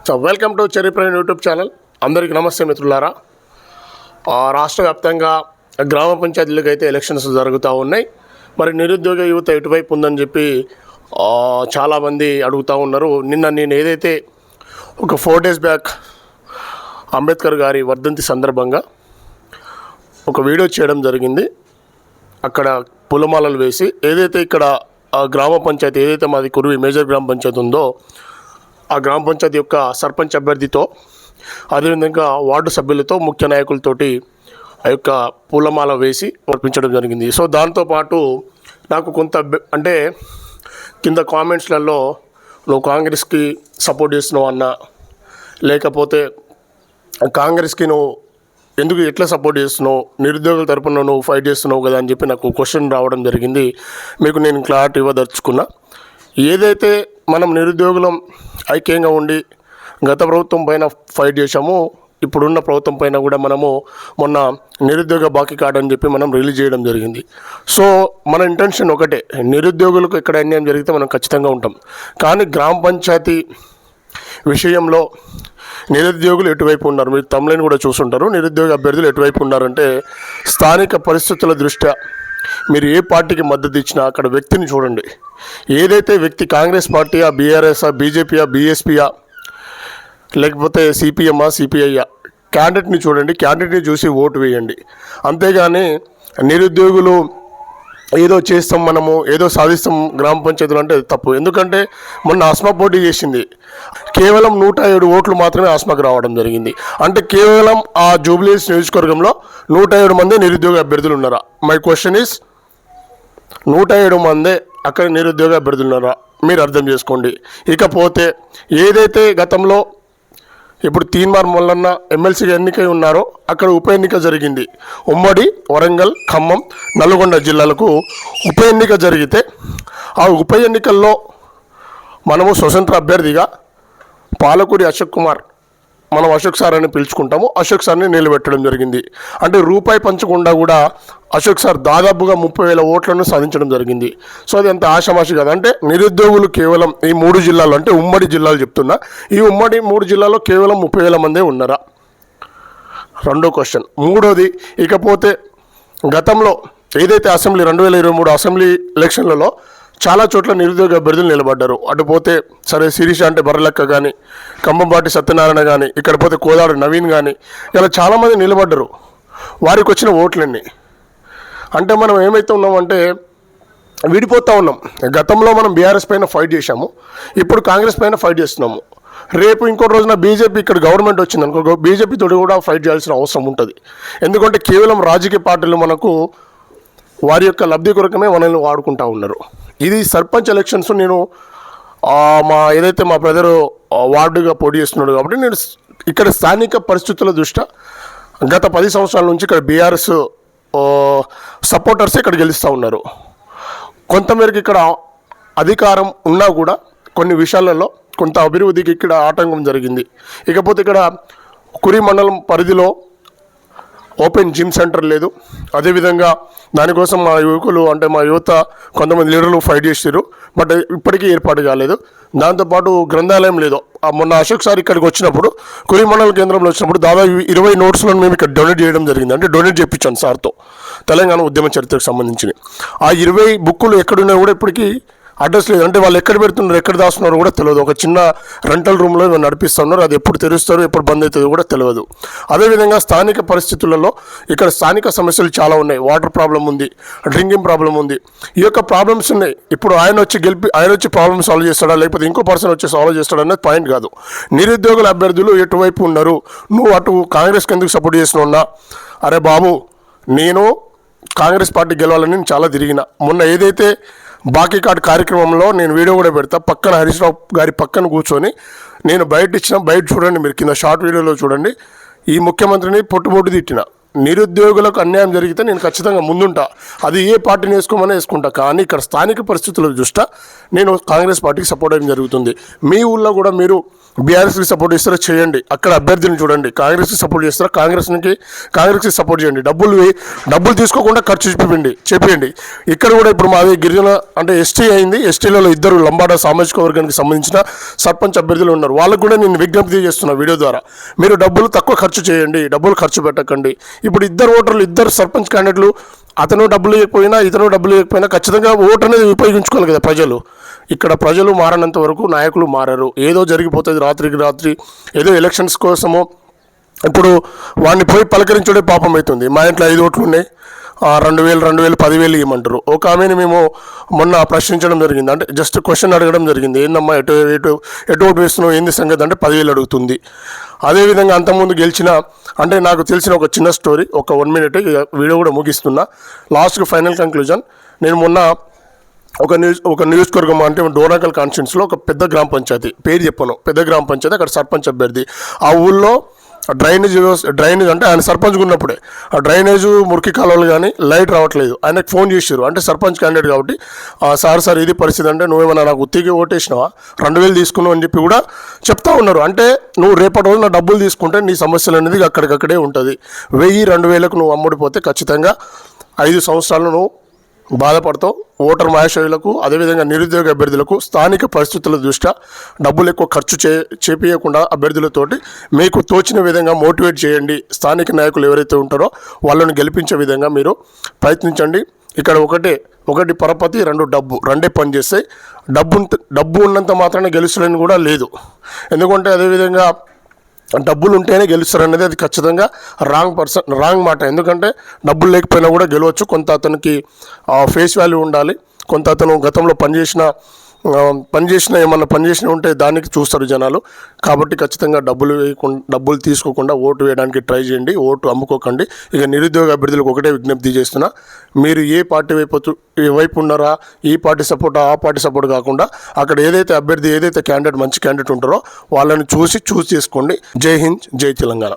So welcome to cherry prime YouTube channel. అందరికీ నమస్తే మిత్రులారా. రాష్ట్ర వ్యాప్తంగా గ్రామ పంచాయతీలకు అయితే ఎలక్షన్స్ జరుగుతూ ఉన్నాయి. మరి నిరుద్యోగ యువత ఎటువైపు ఉందని చెప్పి చాలామంది అడుగుతూ ఉన్నారు. నిన్న నేను ఏదైతే ఒక 4 days బ్యాక్ అంబేద్కర్ గారి వర్ధంతి సందర్భంగా ఒక వీడియో చేయడం జరిగింది. అక్కడ పూలమాలలు వేసి ఏదైతే ఇక్కడ గ్రామ పంచాయతీ ఏదైతే మాది కురువి మేజర్ గ్రామ పంచాయతీ ఉందో ఆ గ్రామ పంచాయతీ యొక్క సర్పంచ్ అభ్యర్థితో అదేవిధంగా వార్డు సభ్యులతో ముఖ్య నాయకులతోటి ఆ యొక్క పూలమాల వేసి అర్పించడం జరిగింది. సో దాంతోపాటు నాకు కొంత అంటే కింద కామెంట్స్లలో నువ్వు కాంగ్రెస్కి సపోర్ట్ చేస్తున్నావు అన్న, లేకపోతే కాంగ్రెస్కి నువ్వు ఎందుకు ఎట్లా సపోర్ట్ చేస్తున్నావు, నిరుద్యోగుల తరపున నువ్వు ఫైట్ చేస్తున్నావు కదా అని చెప్పి నాకు క్వశ్చన్ రావడం జరిగింది. మీకు నేను క్లారిటీ ఇవ్వదలుచుకున్నా. ఏదైతే మనం నిరుద్యోగులం ఐక్యంగా ఉండి గత ప్రభుత్వం పైన ఫైట్ చేశామో ఇప్పుడున్న ప్రభుత్వం పైన కూడా మనము మొన్న నిరుద్యోగ బాకీ కార్డు అని చెప్పి మనం రిలీజ్ చేయడం జరిగింది. సో మన ఇంటెన్షన్ ఒకటే, నిరుద్యోగులకు ఎక్కడ అన్యాయం జరిగితే మనం ఖచ్చితంగా ఉంటాం. కానీ గ్రామ పంచాయతీ విషయంలో నిరుద్యోగులు ఎటువైపు ఉన్నారు, మీరు తమిళని కూడా చూసుంటారు. నిరుద్యోగ అభ్యర్థులు ఎటువైపు ఉన్నారంటే స్థానిక పరిస్థితుల దృష్ట్యా మీరు ఏ పార్టీకి మద్దతు ఇచ్చినా అక్కడ వ్యక్తిని చూడండి. ఏదైతే వ్యక్తి కాంగ్రెస్ పార్టీయా, బీఆర్ఎస్ఆ, బీజేపీయా, బీఎస్పీయా, లేకపోతే సిపిఎమ్మా, సిపిఐయా, క్యాండిడేట్ని చూడండి. క్యాండిడేట్ని చూసి ఓటు వేయండి. అంతేగాని నిరుద్యోగులు ఏదో చేస్తాం మనము ఏదో సాధిస్తాం గ్రామ పంచాయతీలు అంటే తప్పు. ఎందుకంటే మొన్న ఆస్మా పోటీ చేసింది, కేవలం 107 ఓట్లు మాత్రమే ఆస్మాకు రావడం జరిగింది. అంటే కేవలం ఆ జూబ్లీహిల్స్ నియోజకవర్గంలో 107 మంది నిరుద్యోగ అభ్యర్థులు ఉన్నారా? మై క్వశ్చన్ ఈస్ 107 మందే అక్కడ నిరుద్యోగ అభ్యర్థులు ఉన్నారా? మీరు అర్థం చేసుకోండి. ఇకపోతే ఏదైతే గతంలో ఇప్పుడు తీన్మార్ మల్లన్న ఎమ్మెల్సీగా ఎన్నికై ఉన్నారో అక్కడ ఉప ఎన్నిక జరిగింది. ఉమ్మడి వరంగల్, ఖమ్మం, నల్గొండ జిల్లాలకు ఉప ఎన్నిక జరిగితే ఆ ఉప ఎన్నికల్లో మనము స్వతంత్ర అభ్యర్థిగా పాలకూరి అశోక్ కుమార్, మనం అశోక్ సార్ అని పిలుచుకుంటాము, అశోక్ సార్ని నిలబెట్టడం జరిగింది. అంటే రూపాయి పంచకుండా కూడా అశోక్ సార్ దాదాపుగా 30,000 ఓట్లను సాధించడం జరిగింది. సో అది అంత ఆషామాషి కదా. అంటే నిరుద్యోగులు కేవలం ఈ 3 జిల్లాలు, అంటే ఉమ్మడి జిల్లాలు చెప్తున్నా, ఈ ఉమ్మడి 3 జిల్లాలో కేవలం 30,000 మందే ఉన్నారా? రెండో క్వశ్చన్. మూడోది, ఇకపోతే గతంలో ఏదైతే అసెంబ్లీ 2023 అసెంబ్లీ ఎలక్షన్లలో చాలా చోట్ల నిరుద్యోగ అభ్యర్థులు నిలబడ్డారు. అటు పోతే సరే శిరీష అంటే బర్రెలక్క కానీ, కంబంపాటి సత్యనారాయణ కానీ, ఇక్కడ పోతే కోదాడు నవీన్ కానీ, ఇలా చాలామంది నిలబడ్డారు. వారికి వచ్చిన ఓట్లన్నీ అంటే మనం ఏమైతే ఉన్నామంటే విడిపోతూ ఉన్నాం. గతంలో మనం బీఆర్ఎస్ పైన ఫైట్ చేశాము, ఇప్పుడు కాంగ్రెస్ పైన ఫైట్ చేస్తున్నాము. రేపు ఇంకో రోజున బీజేపీ ఇక్కడ గవర్నమెంట్ వచ్చింది అనుకో, బీజేపీతో కూడా ఫైట్ చేయాల్సిన అవసరం ఉంటుంది. ఎందుకంటే కేవలం రాజకీయ పార్టీలు మనకు వారి యొక్క లబ్ధి కొరకమే మనల్ని వాడుకుంటూ ఉన్నారు. ఇది సర్పంచ్ ఎలక్షన్స్. నేను ఏదైతే మా బ్రదరు వార్డుగా పోటీ చేస్తున్నాడు కాబట్టి నేను ఇక్కడ స్థానిక పరిస్థితుల దృష్ట్యా గత 10 సంవత్సరాల నుంచి ఇక్కడ బీఆర్ఎస్ సపోర్టర్స్ ఇక్కడ గెలుస్తూ ఉన్నారు. కొంతమేరకు ఇక్కడ అధికారం ఉన్నా కూడా కొన్ని విషయాలలో కొంత అభివృద్ధికి ఇక్కడ ఆటంకం జరిగింది. ఇకపోతే ఇక్కడ కురి మండలం పరిధిలో ఓపెన్ జిమ్ సెంటర్ లేదు. అదేవిధంగా దానికోసం మా యువకులు అంటే మా యువత కొంతమంది లీడర్లు ఫైట్ చేసారు, బట్ ఇప్పటికీ ఏర్పాటు కాలేదు. దాంతోపాటు గ్రంథాలయం లేదు. మొన్న అశోక్ సార్ ఇక్కడికి వచ్చినప్పుడు కురి మండల కేంద్రంలో వచ్చినప్పుడు దాదాపు 20 నోట్స్లను మేము ఇక్కడ డొనేట్ చేయడం జరిగింది. అంటే డొనేట్ చేయించాను సార్తో, తెలంగాణ ఉద్యమ చరిత్రకు సంబంధించినవి. ఆ 20 బుక్కులు ఎక్కడున్నా కూడా ఇప్పటికీ అడ్రస్ లేదు. అంటే వాళ్ళు ఎక్కడ పెడుతున్నారు, ఎక్కడ దాస్తున్నారు కూడా తెలియదు. ఒక చిన్న రెంటల్ రూమ్లో నడిపిస్తున్నారు, అది ఎప్పుడు తెరుస్తారు, ఎప్పుడు బంద్ అవుతుందో కూడా తెలియదు. అదేవిధంగా స్థానిక పరిస్థితులలో ఇక్కడ స్థానిక సమస్యలు చాలా ఉన్నాయి. వాటర్ ప్రాబ్లం ఉంది, డ్రింకింగ్ ప్రాబ్లం ఉంది. ఈ యొక్క ప్రాబ్లమ్స్ ఉన్నాయి. ఇప్పుడు ఆయన వచ్చి ప్రాబ్లమ్ సాల్వ్ చేస్తాడా, లేకపోతే ఇంకో పర్సన్ వచ్చి సాల్వ్ చేస్తాడా అనేది పాయింట్ కాదు. నిరుద్యోగుల అభ్యర్థులు ఎటువైపు ఉన్నారు, నువ్వు అటు కాంగ్రెస్కి ఎందుకు సపోర్ట్ చేస్తున్నావున్నా? అరే బాబు, నేను కాంగ్రెస్ పార్టీ గెలవాలని నేను చాలా తిరిగిన. మొన్న ఏదైతే బాకీ కార్డు కార్యక్రమంలో నేను వీడియో కూడా పెడతా, పక్కన హరీష్ రావు గారి పక్కన కూర్చొని నేను బయట చూడండి, మీరు కింద షార్ట్ వీడియోలో చూడండి. ఈ ముఖ్యమంత్రిని పొట్టుబొట్టు తిట్టిన. నిరుద్యోగులకు అన్యాయం జరిగితే నేను ఖచ్చితంగా ముందుంటా, అది ఏ పార్టీని వేసుకుంటా. కానీ ఇక్కడ స్థానిక పరిస్థితుల దృష్ట్యా నేను కాంగ్రెస్ పార్టీకి సపోర్ట్ అయ్యడం జరుగుతుంది. మీ ఊళ్ళో కూడా మీరు బీఆర్ఎస్కి సపోర్ట్ చేస్తారో చేయండి, అక్కడ అభ్యర్థిని చూడండి. కాంగ్రెస్కి సపోర్ట్ చేస్తారా, కాంగ్రెస్కి సపోర్ట్ చేయండి. డబ్బులు తీసుకోకుండా ఖర్చు చెప్పండి. ఇక్కడ కూడా ఇప్పుడు మాది గిరిజన అంటే ఎస్టీ అయింది. ఎస్టీలలో 2 లంబాడ సామాజిక వర్గానికి సంబంధించిన సర్పంచ్ అభ్యర్థులు ఉన్నారు. వాళ్ళకు కూడా నేను విజ్ఞప్తి చేస్తున్నా వీడియో ద్వారా, మీరు డబ్బులు తక్కువ ఖర్చు చేయండి, డబ్బులు ఖర్చు పెట్టకండి. ఇప్పుడు 2 ఓటర్లు 2 సర్పంచ్ క్యాండిడేట్లు, అతను డబ్బులు ఇవ్వకపోయినా ఇతను డబ్బులు ఇవ్వకపోయినా ఖచ్చితంగా ఓటు అనేది ఉపయోగించుకోవాలి కదా ప్రజలు. ఇక్కడ ప్రజలు మారనంత వరకు నాయకులు మారరు. ఏదో జరిగిపోతుంది రాత్రికి రాత్రి, ఏదో ఎలక్షన్స్ కోసమో. ఇప్పుడు వాడిని పోయి పలకరించడే పాపం అవుతుంది. మా ఇంట్లో 5 ఓట్లు ఉన్నాయి, 2000 10,000 ఇవ్వమంటారు. ఒక ఆమెను మేము మొన్న ప్రశ్నించడం జరిగింది, అంటే జస్ట్ క్వశ్చన్ అడగడం జరిగింది, ఏందమ్మా ఎటు ఓటు వేస్తున్నావు, ఏంది సంగతి అంటే 10,000 అడుగుతుంది. అదేవిధంగా అంతకుముందు గెలిచిన, అంటే నాకు తెలిసిన ఒక చిన్న స్టోరీ, ఒక 1 మినిట్ వీడియో కూడా ముగిస్తున్నా. లాస్ట్కి ఫైనల్ కంక్లూజన్, నేను మొన్న ఒక నియోజకవర్గం అంటే డోనాకల్ కాన్స్టిట్యున్సీలో ఒక పెద్ద గ్రామ పంచాయతీ, పేరు చెప్పను, పెద్ద గ్రామ పంచాయతీ, అక్కడ సర్పంచ్ అభ్యర్థి. ఆ ఊళ్ళో డ్రైనేజ్ అంటే ఆయన సర్పంచ్గా ఉన్నప్పుడే ఆ డ్రైనేజ్ మురికి కాలువలు కానీ లైట్ రావట్లేదు. ఆయనకు ఫోన్ చేశారు, అంటే సర్పంచ్ క్యాండిడేట్ కాబట్టి, సార్ ఇది పరిస్థితి, అంటే నువ్వేమన్నా నాకు ఉత్తికి ఓటేసినావా, 2,000 తీసుకున్నావు అని చెప్పి కూడా చెప్తా ఉన్నారు. అంటే నువ్వు రేపటి రోజున డబ్బులు తీసుకుంటే నీ సమస్యలు అనేది అక్కడికక్కడే ఉంటుంది. 1000-2,000కు నువ్వు అమ్ముడిపోతే ఖచ్చితంగా 5 సంవత్సరాలు నువ్వు బాధపడతావు. ఓటర్ మహేశ్వరులకు, అదేవిధంగా నిరుద్యోగ అభ్యర్థులకు స్థానిక పరిస్థితుల దృష్ట్యా డబ్బులు ఎక్కువ ఖర్చు చేపించకుండా అభ్యర్థులతోటి మీకు తోచిన విధంగా మోటివేట్ చేయండి. స్థానిక నాయకులు ఎవరైతే ఉంటారో వాళ్ళని గెలిపించే విధంగా మీరు ప్రయత్నించండి. ఇక్కడ ఒకటి పరపతి, 2 డబ్బు, రెండే పని చేస్తాయి. డబ్బు ఉన్నంత మాత్రాన గెలుస్తారని కూడా లేదు. ఎందుకంటే అదేవిధంగా డబ్బులు ఉంటేనే గెలుస్తారు అనేది అది ఖచ్చితంగా రాంగ్ మాట. ఎందుకంటే డబ్బులు లేకపోయినా కూడా గెలవచ్చు. కొంత అతనికి ఫేస్ వాల్యూ ఉండాలి, కొంత అతను గతంలో ఏమన్నా పనిచేసిన ఉంటే దానికి చూస్తారు జనాలు. కాబట్టి ఖచ్చితంగా డబ్బులు తీసుకోకుండా ఓటు వేయడానికి ట్రై చేయండి, ఓటు అమ్ముకోకండి. ఇక నిరుద్యోగ అభ్యర్థులకు ఒకటే విజ్ఞప్తి చేస్తున్నా, మీరు ఏ పార్టీ వైపు ఉన్నారా, ఈ పార్టీ సపోర్ట్ ఆ పార్టీ సపోర్ట్ కాకుండా అక్కడ ఏదైతే అభ్యర్థి ఏదైతే క్యాండిడేట్ మంచి క్యాండిడేట్ ఉంటారో వాళ్ళని చూసి చేసుకోండి. జై హింద్, జై తెలంగాణ.